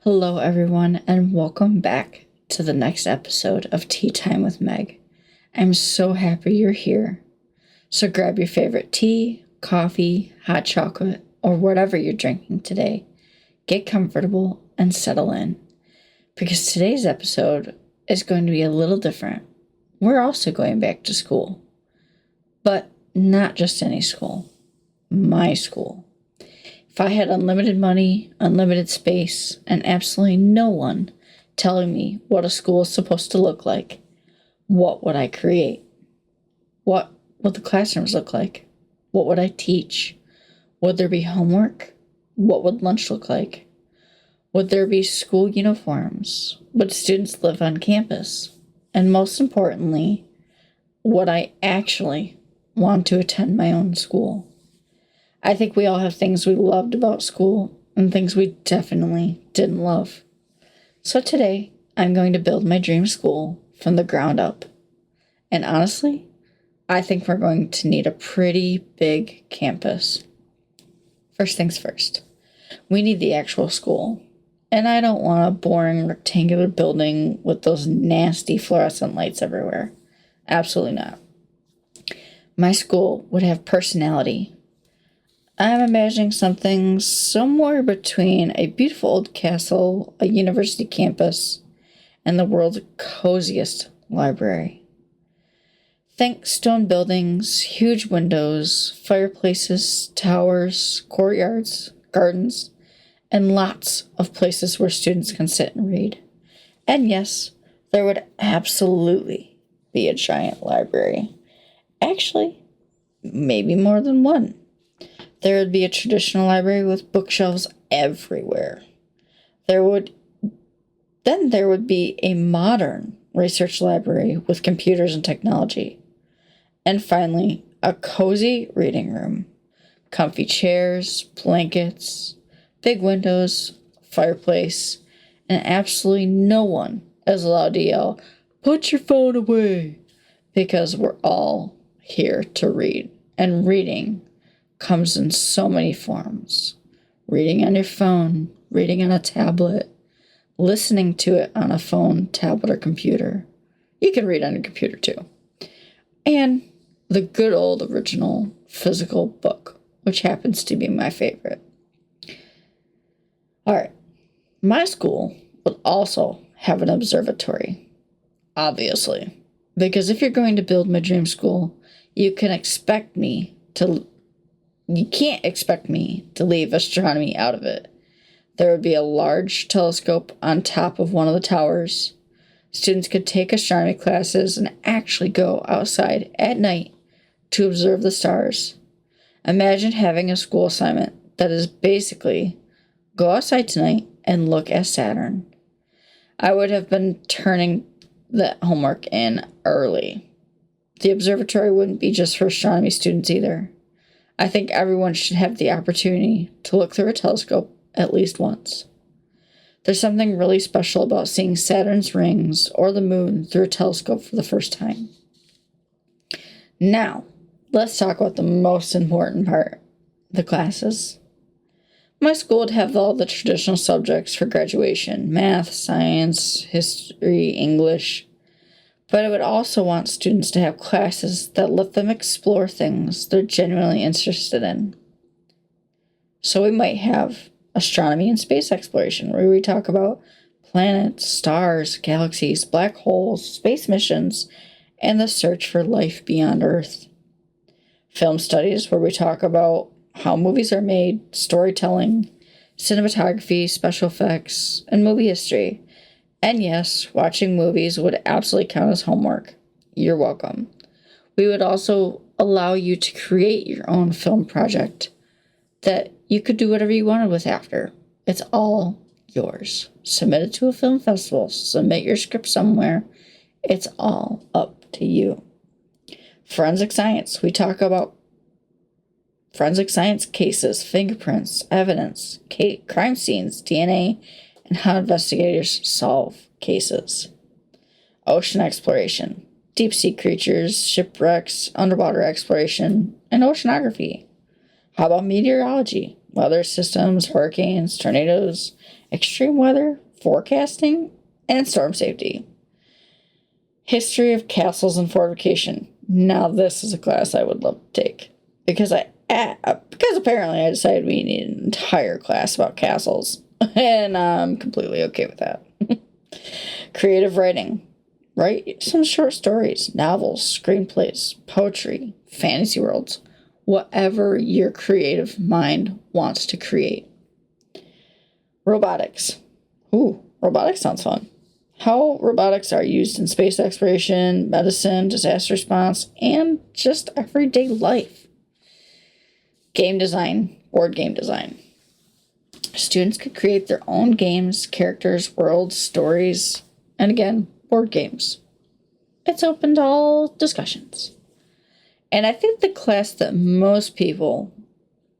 Hello, everyone, and welcome back to the next episode of Tea Time with Meg. I'm so happy you're here. So grab your favorite tea, coffee, hot chocolate, or whatever you're drinking today. Get comfortable and settle in, because today's episode is going to be a little different. We're also going back to school, but not just any school, my school. If I had unlimited money, unlimited space, and absolutely no one telling me what a school is supposed to look like, what would I create? What would the classrooms look like? What would I teach? Would there be homework? What would lunch look like? Would there be school uniforms? Would students live on campus? And most importantly, would I actually want to attend my own school? I think we all have things we loved about school and things we definitely didn't love. So today, I'm going to build my dream school from the ground up. And honestly, I think we're going to need a pretty big campus. First things first, we need the actual school. And I don't want a boring rectangular building with those nasty fluorescent lights everywhere. Absolutely not. My school would have personality. I'm imagining something somewhere between a beautiful old castle, a university campus, and the world's coziest library. Think stone buildings, huge windows, fireplaces, towers, courtyards, gardens, and lots of places where students can sit and read. And yes, there would absolutely be a giant library. Actually, maybe more than one. There would be a traditional library with bookshelves everywhere. There would be a modern research library with computers and technology. And finally, a cozy reading room. Comfy chairs, blankets, big windows, fireplace, and absolutely no one is allowed to yell, "Put your phone away," because we're all here to read. And reading comes in so many forms. Reading on your phone, reading on a tablet, listening to it on a phone, tablet, or computer. You can read on a computer too. And the good old original physical book, which happens to be my favorite. Alright, my school would also have an observatory, obviously. Because if you're going to build my dream school, you can't expect me to leave astronomy out of it. There would be a large telescope on top of one of the towers. Students could take astronomy classes and actually go outside at night to observe the stars. Imagine having a school assignment that is basically, go outside tonight and look at Saturn. I would have been turning the homework in early. The observatory wouldn't be just for astronomy students either. I think everyone should have the opportunity to look through a telescope at least once. There's something really special about seeing Saturn's rings or the moon through a telescope for the first time. Now, let's talk about the most important part, the classes. My school would have all the traditional subjects for graduation: math, science, history, English. But I would also want students to have classes that let them explore things they're genuinely interested in. So we might have astronomy and space exploration, where we talk about planets, stars, galaxies, black holes, space missions, and the search for life beyond Earth. Film studies, where we talk about how movies are made, storytelling, cinematography, special effects, and movie history. And yes, watching movies would absolutely count as homework. You're welcome. We would also allow you to create your own film project that you could do whatever you wanted with after. It's all yours. Submit it to a film festival. Submit your script somewhere. It's all up to you. Forensic science. We talk about forensic science cases, fingerprints, evidence, crime scenes, DNA, and how investigators solve cases. Ocean exploration, deep sea creatures, shipwrecks, underwater exploration, and oceanography. How about meteorology, weather systems, hurricanes, tornadoes, extreme weather, forecasting, and storm safety. History of castles and fortification. Now this is a class I would love to take because apparently I decided we need an entire class about castles, and I'm completely okay with that. Creative writing. Write some short stories, novels, screenplays, poetry, fantasy worlds, whatever your creative mind wants to create. Robotics. Ooh, robotics sounds fun. How robotics are used in space exploration, medicine, disaster response, and just everyday life. Game design, board game design. Students could create their own games, characters, worlds, stories, and again, board games. It's open to all discussions. And I think the class that most people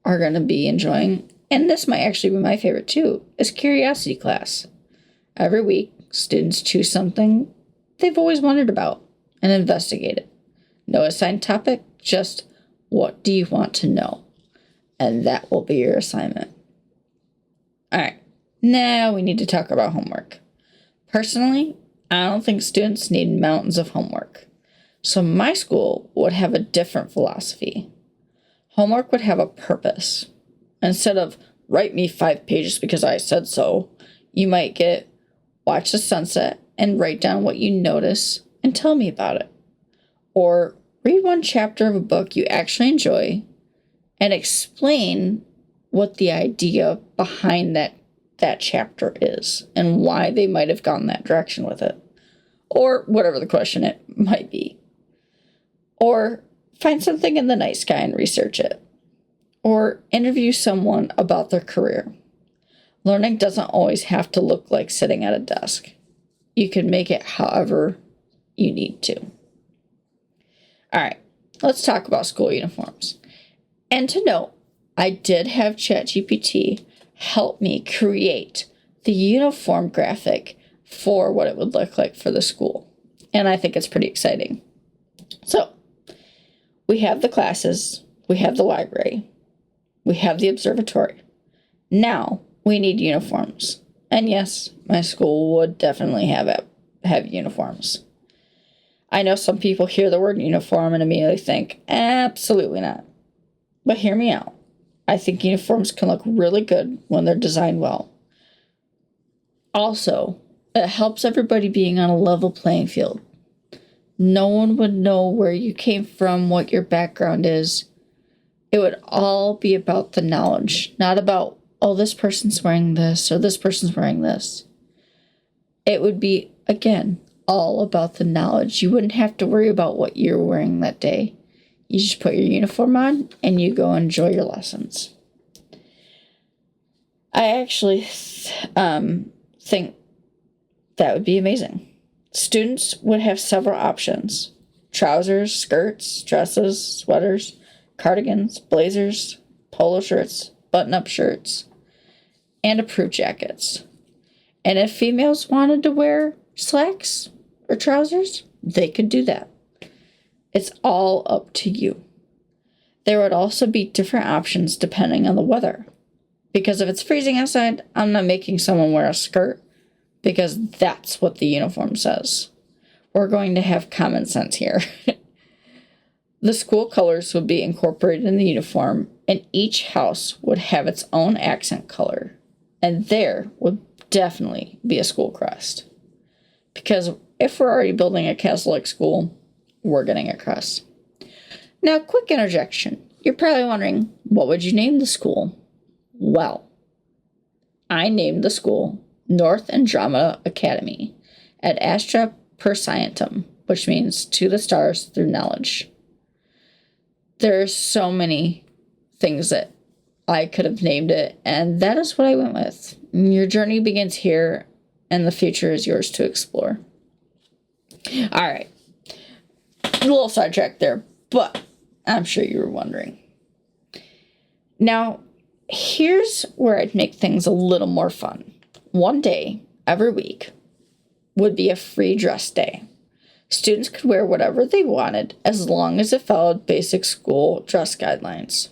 are going to be enjoying, and this might actually be my favorite too, is curiosity class. Every week, students choose something they've always wondered about and investigate it. No assigned topic, just what do you want to know? And that will be your assignment. All right, now we need to talk about homework. Personally, I don't think students need mountains of homework. So my school would have a different philosophy. Homework would have a purpose. Instead of write me 5 pages because I said so, you might get watch the sunset and write down what you notice and tell me about it. Or read one chapter of a book you actually enjoy and explain what the idea behind that chapter is and why they might have gone that direction with it. Or whatever the question it might be. Or find something in the night sky and research it. Or interview someone about their career. Learning doesn't always have to look like sitting at a desk. You can make it however you need to. All right, let's talk about school uniforms. And to note, I did have ChatGPT help me create the uniform graphic for what it would look like for the school. And I think it's pretty exciting. So, we have the classes, we have the library, we have the observatory. Now, we need uniforms. And yes, my school would definitely have uniforms. I know some people hear the word uniform and immediately think, absolutely not. But hear me out. I think uniforms can look really good when they're designed well. Also, it helps everybody being on a level playing field. No one would know where you came from, what your background is. It would all be about the knowledge, not about, oh, this person's wearing this or this person's wearing this. It would be, again, all about the knowledge. You wouldn't have to worry about what you're wearing that day. You just put your uniform on and you go enjoy your lessons. I actually think that would be amazing. Students would have several options. Trousers, skirts, dresses, sweaters, cardigans, blazers, polo shirts, button-up shirts, and approved jackets. And if females wanted to wear slacks or trousers, they could do that. It's all up to you. There would also be different options depending on the weather. Because if it's freezing outside, I'm not making someone wear a skirt because that's what the uniform says. We're going to have common sense here. The school colors would be incorporated in the uniform, and each house would have its own accent color. And there would definitely be a school crest. Because if we're already building a Catholic school, we're getting a crest. Now, quick interjection. You're probably wondering, what would you name the school? Well, I named the school North Andromeda Academy at Astra Per Scientum, which means to the stars through knowledge. There's so many things that I could have named it, and that is what I went with. Your journey begins here, and the future is yours to explore. All right. A little sidetrack there, but I'm sure you were wondering. Now, here's where I'd make things a little more fun. One day, every week, would be a free dress day. Students could wear whatever they wanted as long as it followed basic school dress guidelines.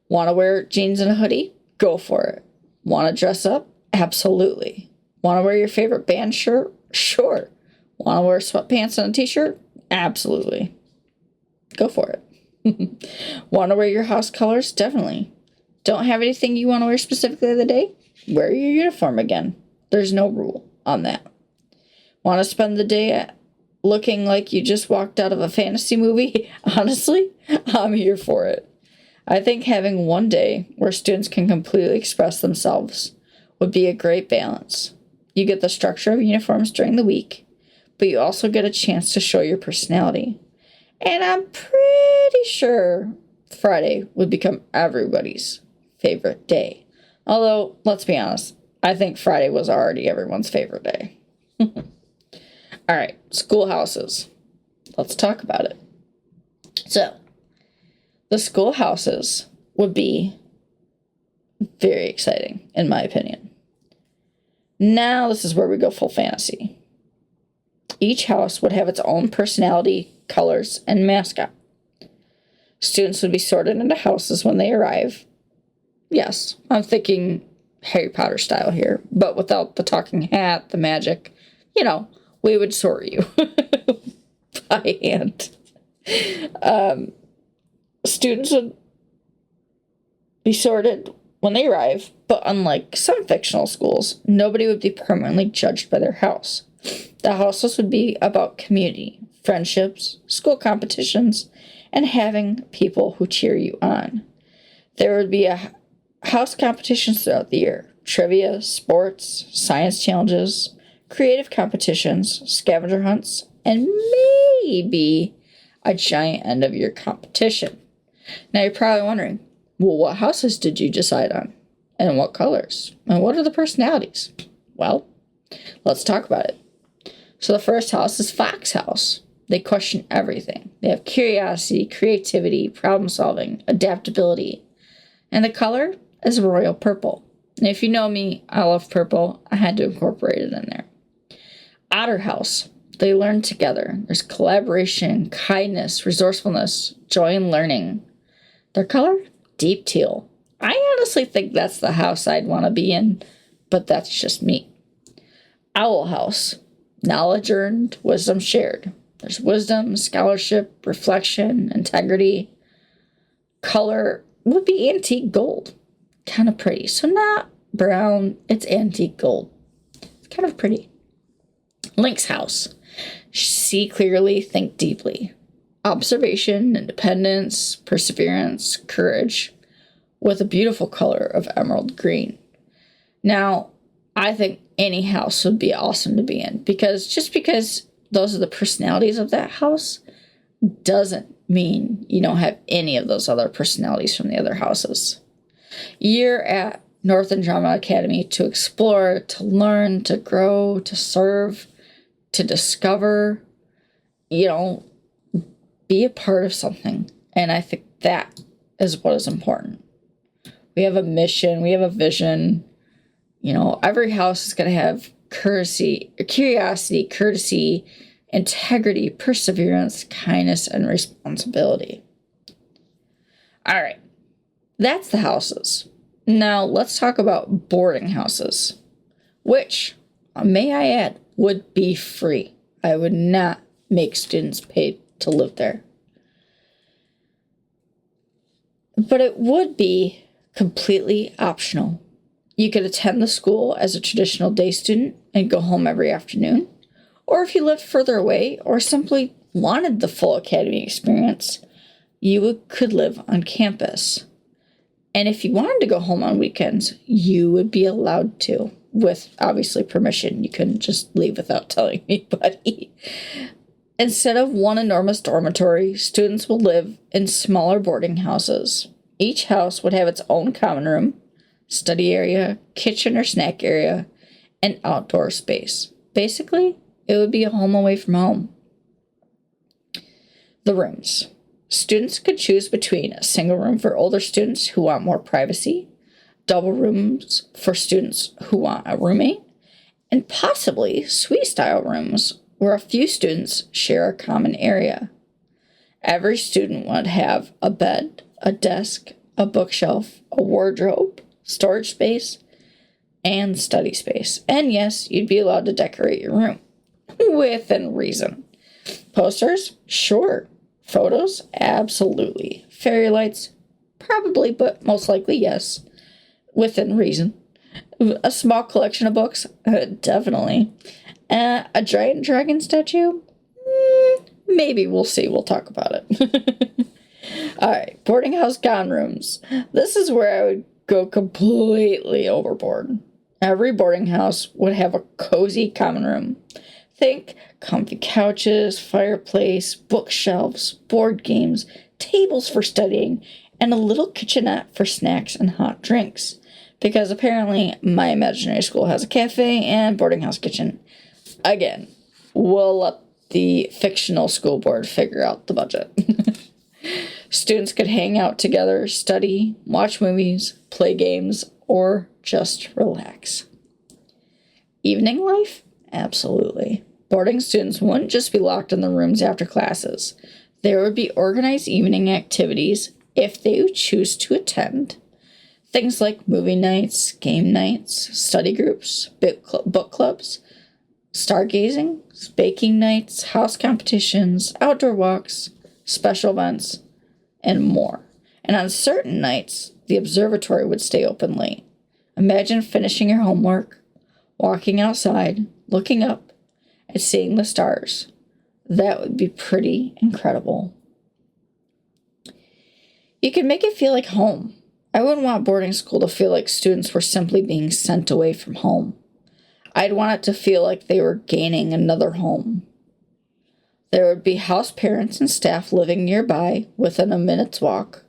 Want to wear jeans and a hoodie? Go for it. Want to dress up? Absolutely. Want to wear your favorite band shirt? Sure. Want to wear sweatpants and a t-shirt? Absolutely. Go for it. Want to wear your house colors? Definitely. Don't have anything you want to wear specifically the day? Wear your uniform again. There's no rule on that. Want to spend the day looking like you just walked out of a fantasy movie? Honestly, I'm here for it. I think having one day where students can completely express themselves would be a great balance. You get the structure of uniforms during the week, but you also get a chance to show your personality. And I'm pretty sure Friday would become everybody's favorite day. Although, let's be honest, I think Friday was already everyone's favorite day. All right, schoolhouses. Let's talk about it. So, the schoolhouses would be very exciting, in my opinion. Now, this is where we go full fantasy. Each house would have its own personality, colors, and mascot. Students would be sorted into houses when they arrive. Yes, I'm thinking Harry Potter style here, but without the talking hat, the magic. We would sort you by hand. Students would be sorted when they arrive, but unlike some fictional schools, nobody would be permanently judged by their house. The houses would be about community, friendships, school competitions, and having people who cheer you on. There would be house competitions throughout the year: trivia, sports, science challenges, creative competitions, scavenger hunts, and maybe a giant end of year competition. Now you're probably wondering, well, what houses did you decide on? And what colors? And what are the personalities? Well, let's talk about it. So the first house is Fox House. They question everything. They have curiosity, creativity, problem solving, adaptability. And the color is royal purple. And if you know me, I love purple. I had to incorporate it in there. Otter House. They learn together. There's collaboration, kindness, resourcefulness, joy in learning. Their color? Deep teal. I honestly think that's the house I'd want to be in, but that's just me. Owl House. Knowledge earned, wisdom shared. There's wisdom, scholarship, reflection, integrity. Color would be antique gold. Kind of pretty. So not brown, it's antique gold. It's kind of pretty. Lynx House. See clearly, think deeply. Observation, independence, perseverance, courage, with a beautiful color of emerald green. Now, I think any house would be awesome to be in, because just because those are the personalities of that house doesn't mean you don't have any of those other personalities from the other houses. You're at Northern Drama Academy to explore, to learn, to grow, to serve, to discover, be a part of something. And I think that is what is important. We have a mission, we have a vision. Every house is going to have curiosity, courtesy, integrity, perseverance, kindness, and responsibility. All right, that's the houses. Now let's talk about boarding houses, which, may I add, would be free. I would not make students pay to live there. But it would be completely optional. You could attend the school as a traditional day student and go home every afternoon. Or if you lived further away or simply wanted the full academy experience, you could live on campus. And if you wanted to go home on weekends, you would be allowed to, with obviously permission. You couldn't just leave without telling anybody. Instead of one enormous dormitory, students will live in smaller boarding houses. Each house would have its own common room, study area, kitchen or snack area, and outdoor space. Basically, it would be a home away from home. The rooms. Students could choose between a single room for older students who want more privacy, double rooms for students who want a roommate, and possibly suite-style rooms where a few students share a common area. Every student would have a bed, a desk, a bookshelf, a wardrobe, storage space, and study space. And yes, you'd be allowed to decorate your room within reason. Posters? Sure. Photos? Absolutely. Fairy lights? Probably, but most likely yes. Within reason. A small collection of books? Definitely. A giant dragon statue? Maybe. We'll see. We'll talk about it. Alright, boarding house gown rooms. This is where I would go completely overboard. Every boarding house would have a cozy common room. Think comfy couches, fireplace, bookshelves, board games, tables for studying, and a little kitchenette for snacks and hot drinks. Because apparently my imaginary school has a cafe and boarding house kitchen. Again, we'll let the fictional school board figure out the budget. Students could hang out together, study, watch movies, play games, or just relax. Evening life? Absolutely. Boarding students wouldn't just be locked in the rooms after classes. There would be organized evening activities if they would choose to attend. Things like movie nights, game nights, study groups, book clubs, stargazing, baking nights, house competitions, outdoor walks, special events, and more. And on certain nights, the observatory would stay open late. Imagine finishing your homework, walking outside, looking up, and seeing the stars. That would be pretty incredible. You can make it feel like home. I wouldn't want boarding school to feel like students were simply being sent away from home. I'd want it to feel like they were gaining another home. There would be house parents and staff living nearby within a minute's walk,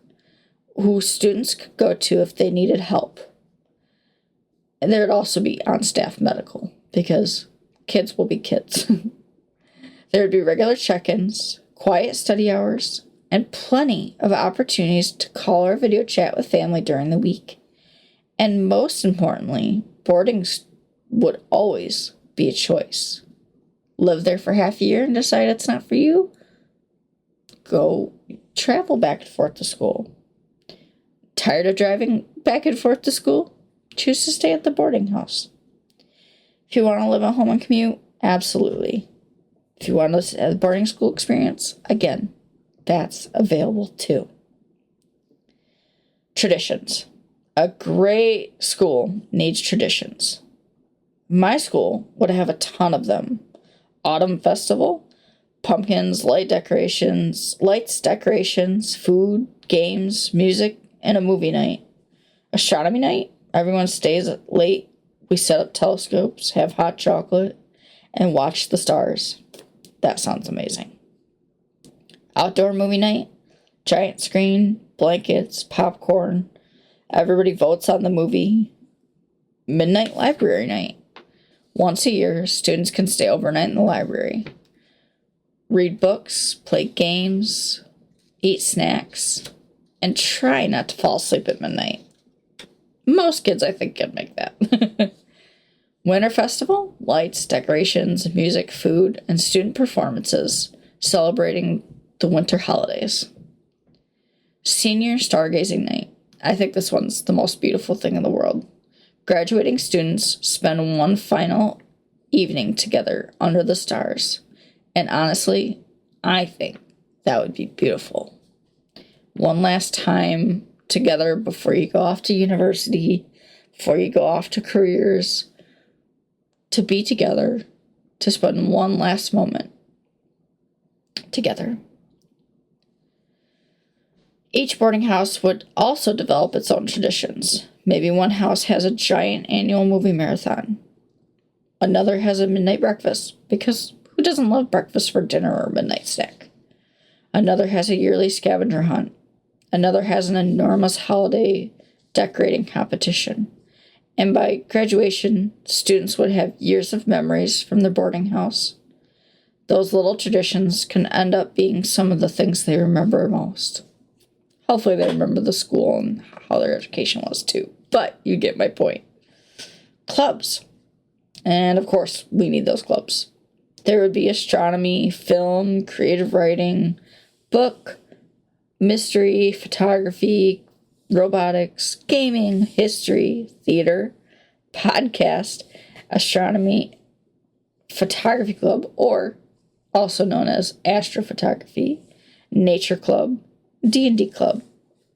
who students could go to if they needed help. And there would also be on-staff medical, because kids will be kids. There would be regular check-ins, quiet study hours, and plenty of opportunities to call or video chat with family during the week. And most importantly, boarding would always be a choice. Live there for half a year and decide it's not for you? Go travel back and forth to school. Tired of driving back and forth to school? Choose to stay at the boarding house. If you want to live at home and commute, absolutely. If you want to have a boarding school experience, again, that's available too. Traditions. A great school needs traditions. My school would have a ton of them. Autumn festival, pumpkins, lights, decorations, food, games, music, and a movie night. Astronomy night, everyone stays late. We set up telescopes, have hot chocolate, and watch the stars. That sounds amazing. Outdoor movie night, giant screen, blankets, popcorn. Everybody votes on the movie. Midnight library night. Once a year, students can stay overnight in the library, read books, play games, eat snacks, and try not to fall asleep at midnight. Most kids, I think, can make that. Winter festival, lights, decorations, music, food, and student performances celebrating the winter holidays. Senior stargazing night. I think this one's the most beautiful thing in the world. Graduating students spend one final evening together under the stars. And honestly, I think that would be beautiful. One last time together before you go off to university, before you go off to careers, to be together, to spend one last moment together. Each boarding house would also develop its own traditions. Maybe one house has a giant annual movie marathon. Another has a midnight breakfast, because who doesn't love breakfast for dinner or midnight snack? Another has a yearly scavenger hunt. Another has an enormous holiday decorating competition. And by graduation, students would have years of memories from their boarding house. Those little traditions can end up being some of the things they remember most. Hopefully they remember the school and how their education was too. But you get my point. Clubs. And of course, we need those clubs. There would be astronomy, film, creative writing, book, mystery, photography, robotics, gaming, history, theater, podcast, astronomy, photography club, or also known as astrophotography, nature club, D&D club.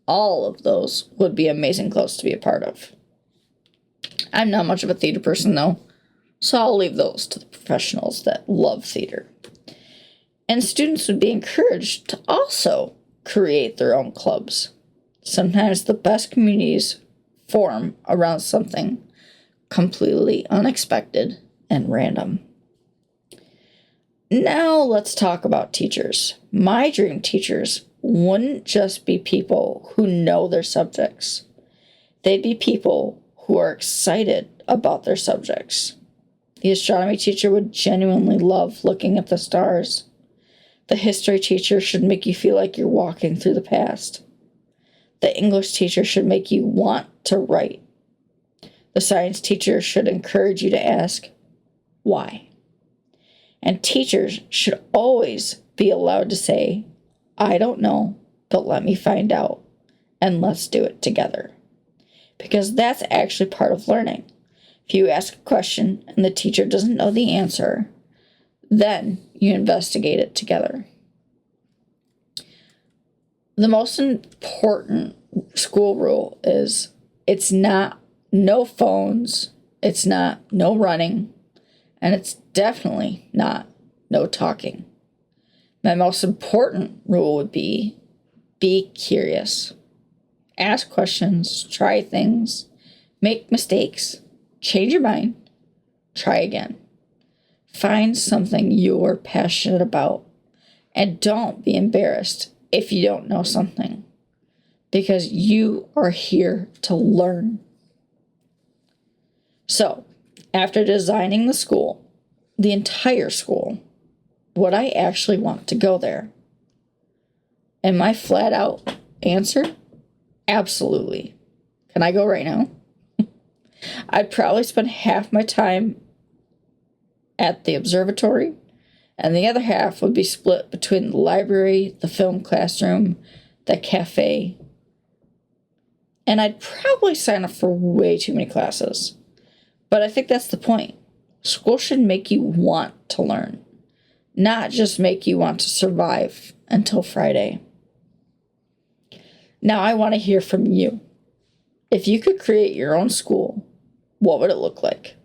All of those would be amazing clubs to be a part of. I'm not much of a theater person, though, so I'll leave those to the professionals that love theater. And students would be encouraged to also create their own clubs. Sometimes the best communities form around something completely unexpected and random. Now let's talk about teachers. My dream teachers wouldn't just be people who know their subjects. They'd be people who are excited about their subjects. The astronomy teacher would genuinely love looking at the stars. The history teacher should make you feel like you're walking through the past. The English teacher should make you want to write. The science teacher should encourage you to ask, why? And teachers should always be allowed to say, I don't know, but let me find out, and let's do it together. Because that's actually part of learning. If you ask a question and the teacher doesn't know the answer, then you investigate it together. The most important school rule is it's not no phones, it's not no running, and it's definitely not no talking. My most important rule would be curious. Ask questions, try things, make mistakes, change your mind, try again. Find something you're passionate about, and don't be embarrassed if you don't know something, because you are here to learn. So, after designing the school, the entire school, would I actually want to go there? And my flat out answer, absolutely. Can I go right now? I'd probably spend half my time at the observatory, and the other half would be split between the library, the film classroom, the cafe, and I'd probably sign up for way too many classes. But I think that's the point. School should make you want to learn, not just make you want to survive until Friday. Now I want to hear from you. If you could create your own school, what would it look like?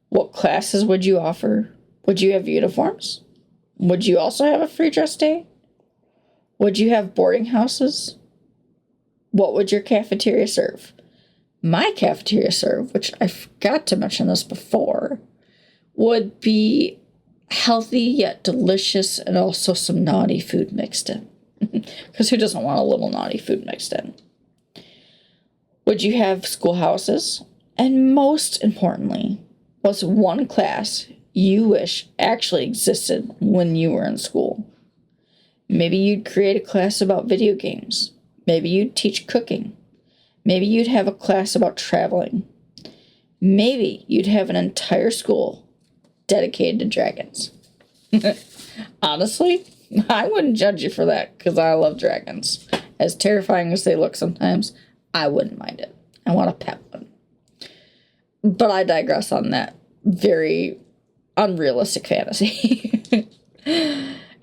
What classes would you offer? Would you have uniforms? Would you also have a free dress day? Would you have boarding houses? What would your cafeteria serve? My cafeteria serve, which I forgot to mention this before, would be healthy yet delicious and also some naughty food mixed in. Because who doesn't want a little naughty food mixed in? Would you have schoolhouses? And most importantly, what's one class you wish actually existed when you were in school? Maybe you'd create a class about video games. Maybe you'd teach cooking. Maybe you'd have a class about traveling. Maybe you'd have an entire school dedicated to dragons. Honestly, I wouldn't judge you for that because I love dragons. As terrifying as they look sometimes, I wouldn't mind it. I want a pet one. But I digress on that very unrealistic fantasy.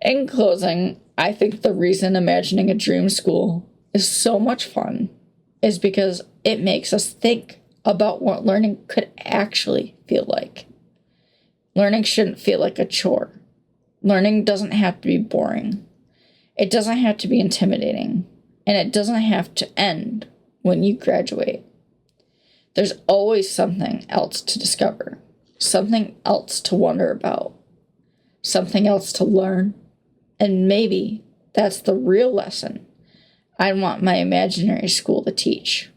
In closing, I think the reason imagining a dream school is so much fun is because it makes us think about what learning could actually feel like. Learning shouldn't feel like a chore. Learning doesn't have to be boring. It doesn't have to be intimidating. And it doesn't have to end when you graduate. There's always something else to discover, something else to wonder about, something else to learn, and maybe that's the real lesson I want my imaginary school to teach.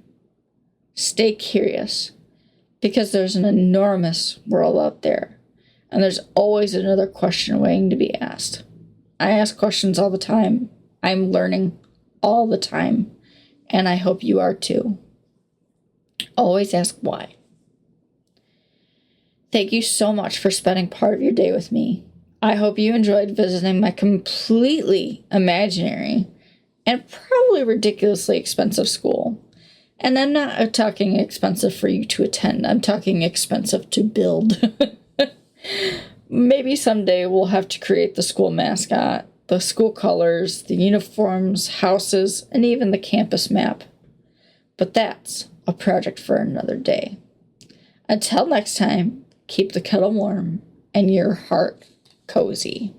Stay curious, because there's an enormous world out there, and there's always another question waiting to be asked. I ask questions all the time. I'm learning all the time, and I hope you are too. Always ask why. Thank you so much for spending part of your day with me. I hope you enjoyed visiting my completely imaginary and probably ridiculously expensive school. And I'm not talking expensive for you to attend. I'm talking expensive to build. Maybe someday we'll have to create the school mascot, the school colors, the uniforms, houses, and even the campus map. But that's a project for another day. Until next time, keep the kettle warm and your heart cozy.